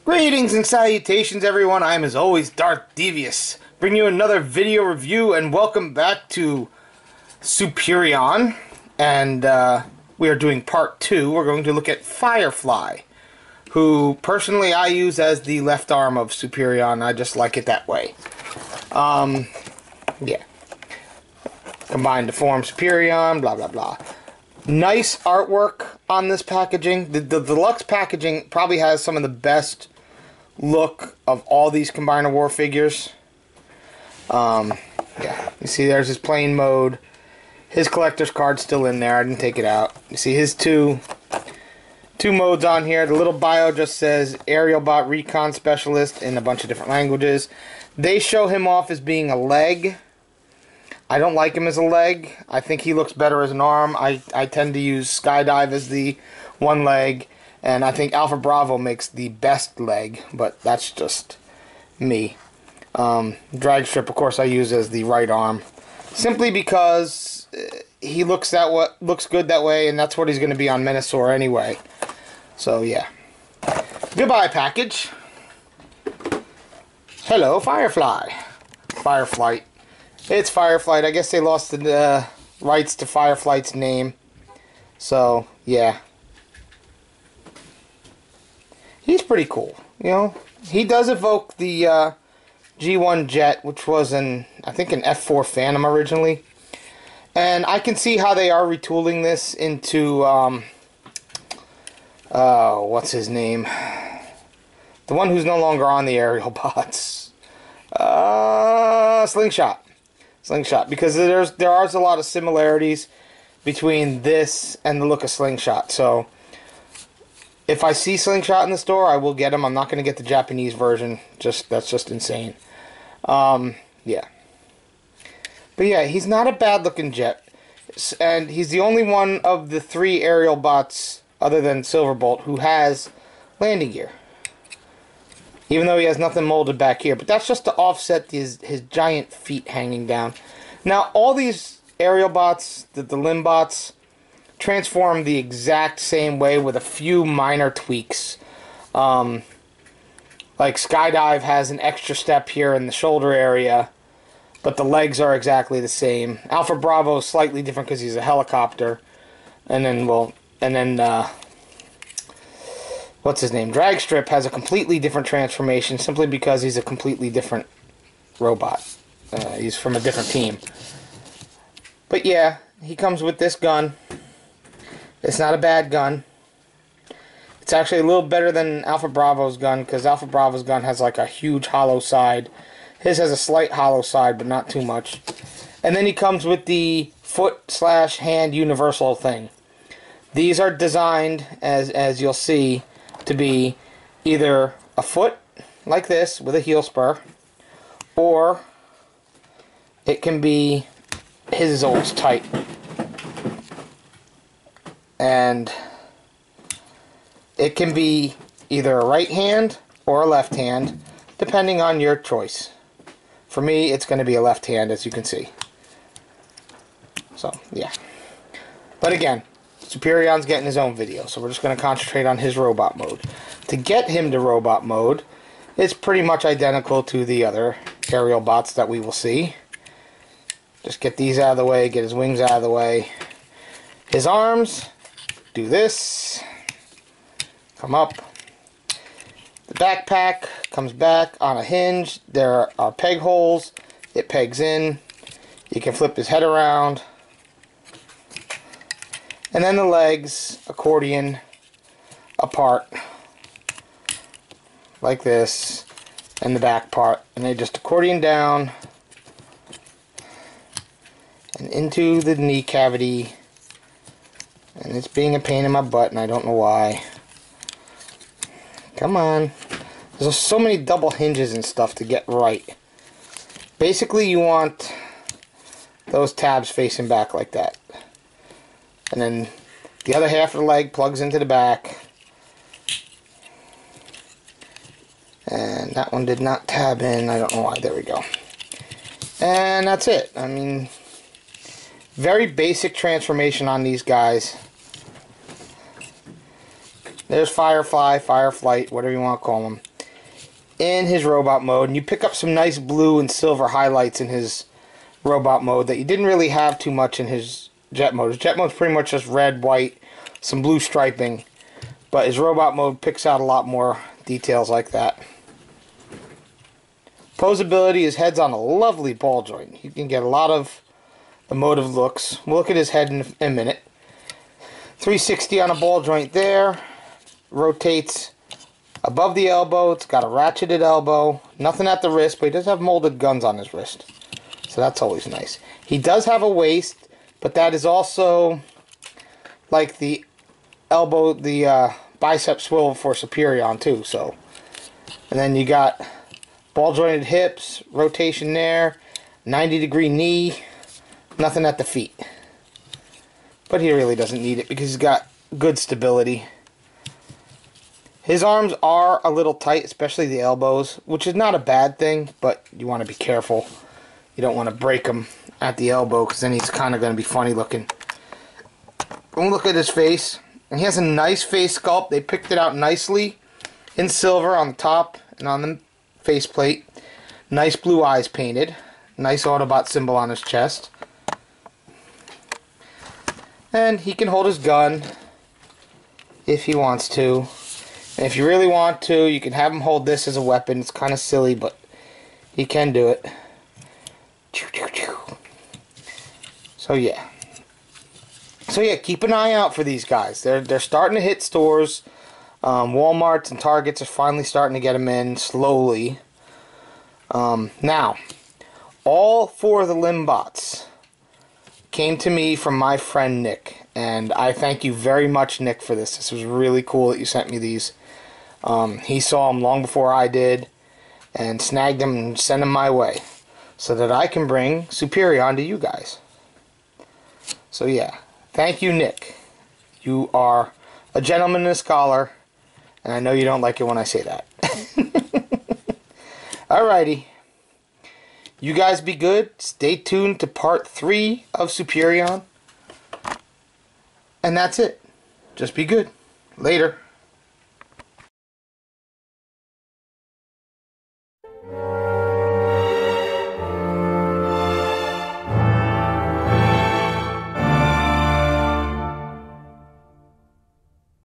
Greetings and salutations, everyone. I am, as always, Darth Devious. Bring you another video review, and welcome back to Superion. And we are doing part 2. We're going to look at Firefly, who personally I use as the left arm of Superion. I just like it that way. Yeah. Combined to form Superion, blah blah blah. Nice artwork on this packaging. The deluxe packaging probably has some of the best look of all these Combiner War figures. Yeah, you see there's his playing mode. His collector's card's still in there. I didn't take it out. You see his two modes on here. The little bio just says Aerial Bot Recon Specialist in a bunch of different languages. They show him off as being a leg. I don't like him as a leg. I think he looks better as an arm. I tend to use Skydive as the one leg, and I think Alpha Bravo makes the best leg, but that's just me. Drag Strip, of course, I use as the right arm, simply because he looks good that way, and that's what he's going to be on Menasor anyway. So yeah. Goodbye, package. Hello, Firefly. Firefly. It's Firefly. I guess they lost the rights to Firefly's name. So, yeah. He's pretty cool, you know. He does evoke the G1 Jet, which was I think an F4 Phantom originally. And I can see how they are retooling this into what's his name? The one who's no longer on the aerial bots. Slingshot, because there are a lot of similarities between this and the look of Slingshot. So if I see Slingshot in the store, I will get him. I'm not going to get the Japanese version. That's just insane. Yeah. But yeah, he's not a bad looking jet, and he's the only one of the 3 aerial bots other than Silverbolt who has landing gear. Even though he has nothing molded back here. But that's just to offset his giant feet hanging down. Now, all these aerial bots, the limb bots, transform the exact same way with a few minor tweaks. Like Skydive has an extra step here in the shoulder area, but the legs are exactly the same. Alpha Bravo is slightly different because he's a helicopter. And then, what's his name? Drag Strip has a completely different transformation simply because he's a completely different robot. He's from a different team. But yeah, he comes with this gun. It's not a bad gun. It's actually a little better than Alpha Bravo's gun, because Alpha Bravo's gun has like a huge hollow side. His has a slight hollow side, but not too much. And then he comes with the foot/hand universal thing. These are designed, as you'll see, to be either a foot like this with a heel spur, or it can be his old tight, and it can be either a right hand or a left hand depending on your choice. For me, it's going to be a left hand, as you can see. So yeah, but again, Superion's getting his own video, so we're just going to concentrate on his robot mode. To get him to robot mode, it's pretty much identical to the other aerial bots that we will see. Just get these out of the way, get his wings out of the way. His arms, do this, come up. The backpack comes back on a hinge. There are peg holes. It pegs in. You can flip his head around. And then the legs, accordion, apart, like this, and the back part. And they just accordion down and into the knee cavity. And it's being a pain in my butt, and I don't know why. Come on. There's so many double hinges and stuff to get right. Basically, you want those tabs facing back like that. And then the other half of the leg plugs into the back. And that one did not tab in. I don't know why. There we go. And that's it. I mean, very basic transformation on these guys. There's Firefly, Fireflight, whatever you want to call them. in his robot mode, and you pick up some nice blue and silver highlights in his robot mode that you didn't really have too much in his jet mode. His jet mode's pretty much just red, white, some blue striping, but his robot mode picks out a lot more details like that. Posability, his head's on a lovely ball joint. You can get a lot of emotive looks. We'll look at his head in a minute. 360 on a ball joint there. Rotates above the elbow. It's got a ratcheted elbow. Nothing at the wrist, but he does have molded guns on his wrist. So that's always nice. He does have a waist, but that is also like the elbow, the bicep swivel for Superion too. So, and then you got ball jointed hips, rotation there, 90-degree knee, nothing at the feet. But he really doesn't need it because he's got good stability. His arms are a little tight, especially the elbows, which is not a bad thing, but you want to be careful. You don't want to break him at the elbow because then he's kind of going to be funny looking. We'll look at his face. And he has a nice face sculpt. They picked it out nicely in silver on the top and on the faceplate. Nice blue eyes painted. Nice Autobot symbol on his chest. And he can hold his gun if he wants to. And if you really want to, you can have him hold this as a weapon. It's kind of silly, but he can do it. So yeah. So yeah, keep an eye out for these guys. They're starting to hit stores. Walmarts and Targets are finally starting to get them in slowly. Now, all 4 of the Limbots came to me from my friend Nick, and I thank you very much, Nick, for this. This was really cool that you sent me these. He saw them long before I did, and snagged them and sent them my way, so that I can bring Superion to you guys. So yeah, thank you, Nick. You are a gentleman and a scholar, and I know you don't like it when I say that. Alrighty. You guys be good. Stay tuned to part 3 of Superion. And that's it. Just be good. Later.